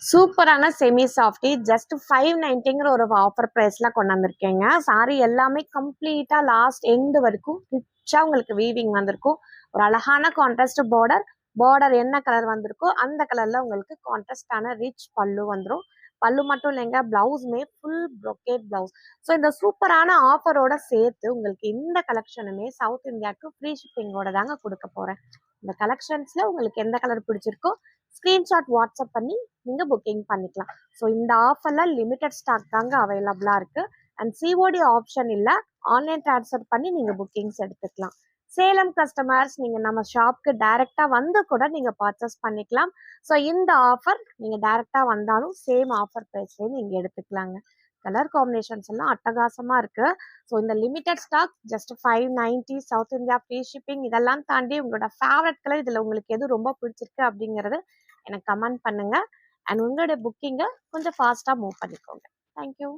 சூப்பரான semi softy just 590ங்கிற ஒரு offer ப்ரைஸ்ல கொண்டு வந்திருக்கேங்க. சாரி எல்லாமே கம்ப்ளீட்டா லாஸ்ட் எண்டு வரைக்கும் ரிச்சா உங்களுக்கு வீவிங் வந்திருக்கும். ஒரு அழகான கான்ட்ராஸ்ட் பார்டர் என்ன கலர் வந்திருக்கோ அந்த கலர்ல உங்களுக்கு கான்ட்ராஸ்டான ரிச் பல்லு வந்துடும். பல்லு மட்டும் இல்லைங்க, பிளவுஸுமே ஃபுல் ப்ரொக்கேட் பிளவுஸ். ஸோ இந்த சூப்பரான ஆஃபரோட சேர்த்து உங்களுக்கு இந்த கலெக்ஷனுமே சவுத் இந்தியாவுக்கு ஃப்ரீ ஷிப்பிங்கோட தாங்க கொடுக்க போறேன். இந்த கலெக்ஷன்ஸ்ல உங்களுக்கு எந்த கலர் பிடிச்சிருக்கோ ஸ்கிரீன்ஷாட் வாட்ஸ்அப் பண்ணி நீங்க புக்கிங் பண்ணிக்கலாம். ஸோ இந்த ஆஃபர்ல லிமிடெட் ஸ்டாக் தாங்க அவைலபிளா இருக்கு. அண்ட் சிஓடி ஆப்ஷன் இல்ல, ஆன்லைன் டிரான்ஸ்ஃபர் பண்ணி நீங்க புக்கிங்ஸ் எடுத்துக்கலாம். சேலம் கஸ்டமர்ஸ் நீங்க நம்ம ஷாப்க்கு டைரக்டா வந்து கூட நீங்க பர்ச்சேஸ் பண்ணிக்கலாம். ஸோ இந்த ஆஃபர் நீங்க டைரக்டா வந்தாலும் சேம் ஆஃபர் பிரைஸ்லயே நீங்க எடுத்துக்கலாங்க. கலர் காம்பினேஷன்ஸ் எல்லாம் அட்டகாசமா இருக்கு. ஸோ இந்த limited stock just 590, south India free shipping. இதெல்லாம் தாண்டி உங்களோட ஃபேவரட் கலர் இதுல உங்களுக்கு எது ரொம்ப பிடிச்சிருக்கு அப்படிங்கறது எனக்கு கமெண்ட் பண்ணுங்க. அண்ட் உங்களுடைய புக்கிங்கை கொஞ்சம் ஃபாஸ்டா மூவ் பண்ணிக்கோங்க. தேங்க்யூ.